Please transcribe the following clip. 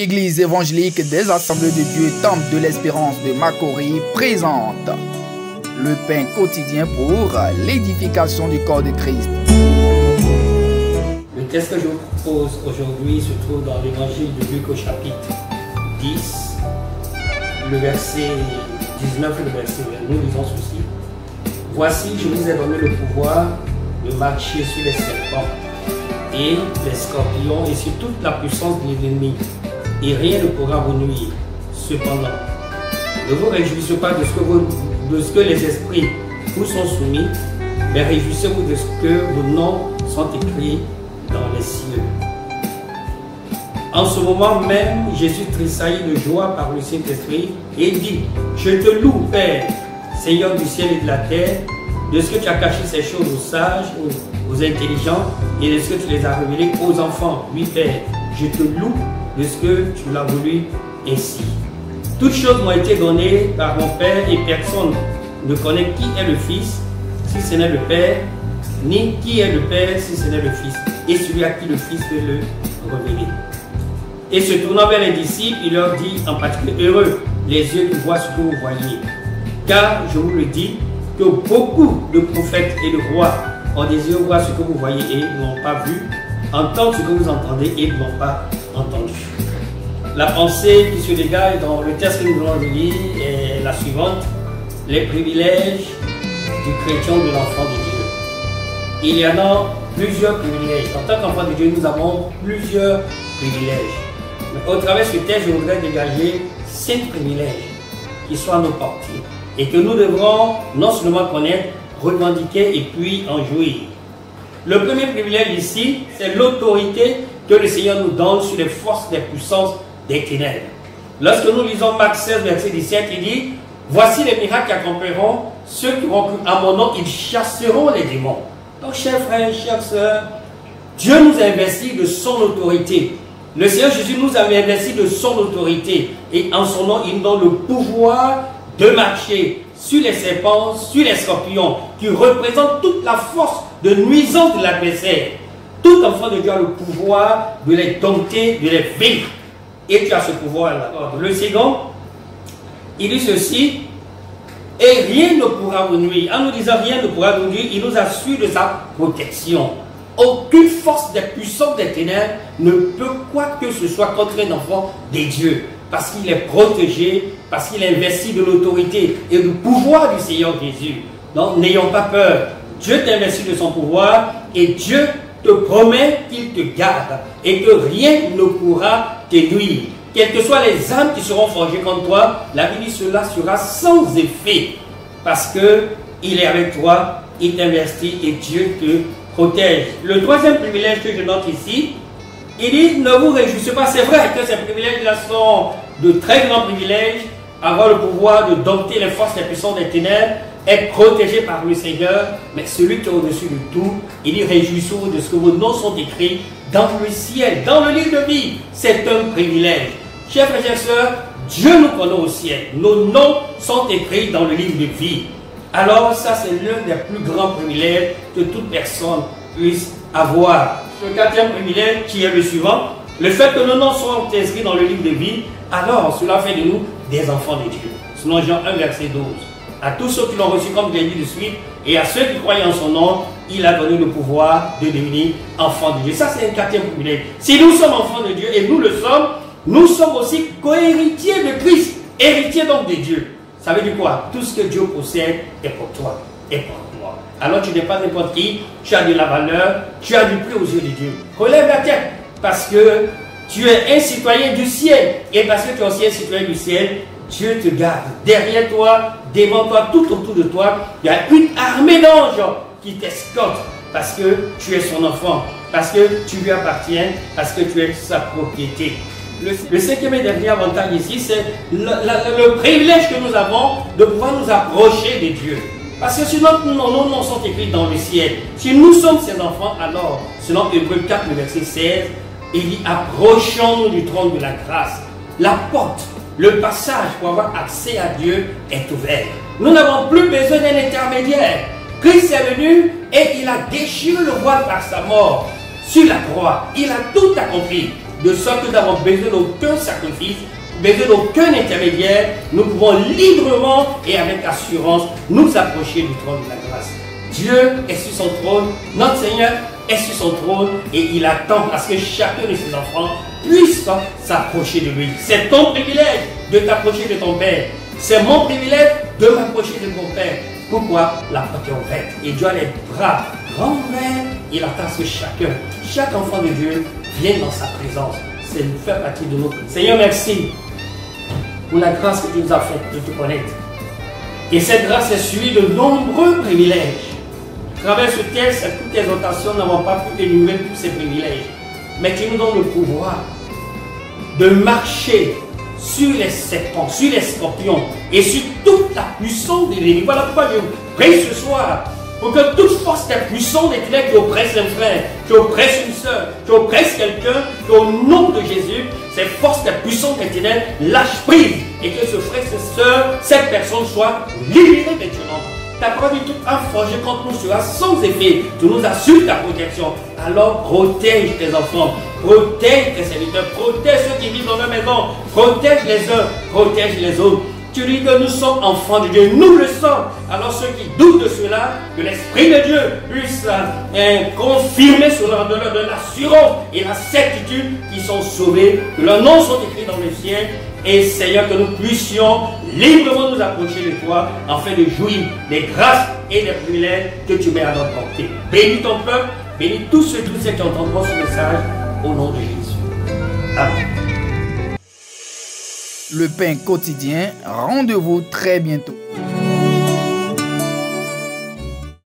L'Église évangélique des Assemblées de Dieu Temple de l'Espérance de Makori présente le pain quotidien pour l'édification du corps de Christ. Le texte que je vous propose aujourd'hui se trouve dans l'évangile de Luc au chapitre 10, le verset 19 et le verset 20. Nous lisons ceci. Voici, je vous ai donné le pouvoir de marcher sur les serpents et les scorpions et sur toute la puissance de l'ennemi, et rien ne pourra vous nuire. Cependant, ne vous réjouissez pas de ce que les esprits vous sont soumis, mais réjouissez-vous de ce que vos noms sont écrits dans les cieux. En ce moment même, Jésus tressaillit de joie par le Saint-Esprit et dit: Je te loue, Père, Seigneur du ciel et de la terre, de ce que tu as caché ces choses aux sages, aux intelligents, et de ce que tu les as révélées aux enfants. Oui, Père, je te loue de ce que tu l'as voulu ainsi. Toutes choses m'ont été données par mon Père, et personne ne connaît qui est le Fils, si ce n'est le Père, ni qui est le Père, si ce n'est le Fils, et celui à qui le Fils veut le révéler. Et se tournant vers les disciples, il leur dit en particulier: Heureux les yeux qui voient ce que vous voyez. Car je vous le dis, que beaucoup de prophètes et de rois ont désiré voir ce que vous voyez et n'ont pas vu, entendre ce que vous entendez et n'ont pas entendu. La pensée qui se dégage dans le texte que nous allons lire est la suivante: les privilèges du chrétien ou de l'enfant de Dieu. Il y en a plusieurs privilèges. En tant qu'enfant de Dieu, nous avons plusieurs privilèges. Mais au travers de ce texte, je voudrais dégager 5 privilèges qui soient nos portées et que nous devrons non seulement connaître, revendiquer et puis en jouir. Le premier privilège ici, c'est l'autorité que le Seigneur nous donne sur les forces des puissances des ténèbres. Lorsque nous lisons Marc 16, verset 17, il dit: Voici les miracles qui accompagneront ceux qui vont à mon nom, ils chasseront les démons. Donc, chers frères, chères sœurs, Dieu nous a investi de son autorité. Le Seigneur Jésus nous a investi de son autorité. Et en son nom, il nous donne le pouvoir de marcher sur les serpents, sur les scorpions, qui représentent toute la force de nuisance de l'adversaire. Tout enfant de Dieu a le pouvoir de les dompter, de les vaincre. Et tu as ce pouvoir-là. Le second, il dit ceci: et rien ne pourra vous nuire. En nous disant rien ne pourra vous nuire, il nous assure de sa protection. Aucune force des puissances des ténèbres ne peut quoi que ce soit contre un enfant des dieux. Parce qu'il est protégé, parce qu'il est investi de l'autorité et du pouvoir du Seigneur Jésus. Donc n'ayons pas peur. Dieu t'investit de son pouvoir et Dieu te promet qu'il te garde et que rien ne pourra te nuire. Quelles que soient les armes qui seront forgées contre toi, la Bible dit cela sera sans effet. Parce qu'il est avec toi, il t'investit et Dieu te protège. Le troisième privilège que je note ici, il dit: ne vous réjouissez pas. C'est vrai que ces privilèges-là sont de très grands privilèges. Avoir le pouvoir de dompter les forces et les puissances des ténèbres, être protégé par le Seigneur. Mais celui qui est au-dessus de tout, il dit: réjouissez-vous de ce que vos noms sont écrits dans le ciel, dans le livre de vie. C'est un privilège. Chers frères et chères sœurs, Dieu nous connaît au ciel. Nos noms sont écrits dans le livre de vie. Alors ça, c'est l'un des plus grands privilèges que toute personne puisse avoir. Le quatrième privilège, qui est le suivant: le fait que nos noms soient inscrits dans le livre de vie, alors cela fait de nous des enfants de Dieu. Selon Jean 1, verset 12. À tous ceux qui l'ont reçu, comme je l'ai dit de suite, et à ceux qui croient en son nom, il a donné le pouvoir de devenir enfants de Dieu. Ça, c'est un quatrième privilège. Si nous sommes enfants de Dieu, et nous le sommes, nous sommes aussi co-héritiers de Christ, héritiers donc de Dieu. Ça veut dire quoi? Tout ce que Dieu possède est pour toi, est pour moi. Alors tu n'es pas n'importe qui, tu as de la valeur, tu as du prix aux yeux de Dieu. Relève la tête, parce que tu es un citoyen du ciel. Et parce que tu es aussi un citoyen du ciel, Dieu te garde. Derrière toi, devant toi, tout autour de toi, il y a une armée d'anges qui t'escorte. Parce que tu es son enfant, parce que tu lui appartiens, parce que tu es sa propriété. Le cinquième et dernier avantage ici, c'est le privilège que nous avons de pouvoir nous approcher de Dieu. Parce que sinon, nos noms sont écrits dans le ciel. Si nous sommes ses enfants, alors, selon Hébreux 4, le verset 16, il dit: approchons-nous du trône de la grâce. La porte, le passage pour avoir accès à Dieu est ouvert. Nous n'avons plus besoin d'un intermédiaire. Christ est venu et il a déchiré le voile par sa mort sur la croix. Il a tout accompli. de sorte que nous n'avons besoin d'aucun sacrifice, besoin d'aucun intermédiaire. Nous pouvons librement et avec assurance nous approcher du trône de la grâce. Dieu est sur son trône, notre Seigneur est sur son trône et il attend à ce que chacun de ses enfants puisse s'approcher de lui. C'est ton privilège de t'approcher de ton Père. C'est mon privilège de m'approcher de mon Père. Pourquoi? La porte est ouverte et Dieu a les bras grands ouverts. Il attend à ce que chaque enfant de Dieu vienne dans sa présence. C'est faire partie de notre. Seigneur, merci pour la grâce que tu nous as faite de te connaître. Et cette grâce est suivie de nombreux privilèges. À travers ce texte, à toutes tes exhortations, nous n'avons pas pu énumérer tous ces privilèges. Mais tu nous donnes le pouvoir de marcher sur les serpents, sur les scorpions et sur toute la puissance de l'ennemi. Voilà pourquoi je prie ce soir pour que toute force des puissances des ténèbres qui oppressent un frère, qui oppressent une soeur, qui oppressent quelqu'un, qu'au nom de Jésus, ces forces des puissances des ténèbres lâchent prise et que ce frère, cette soeur, cette personne soit libérée maintenant. Ta parole dit toute arme forgée contre nous sera sans effet. Tu nous assures ta protection. Alors protège tes enfants, protège tes serviteurs, protège ceux qui vivent dans leur maison, protège les uns, protège les autres. Tu dis que nous sommes enfants de Dieu, nous le sommes. Alors ceux qui doutent de cela, que l'Esprit de Dieu puisse confirmer sur leur de l'assurance et la certitude qu'ils sont sauvés, que leurs noms sont écrits dans les cieux. Et Seigneur, que nous puissions librement nous approcher de toi afin de jouir des grâces et des privilèges que tu mets à notre portée. Bénis ton peuple, bénis tous ceux qui entendront ce message au nom de Jésus. Amen. Le pain quotidien, rendez-vous très bientôt.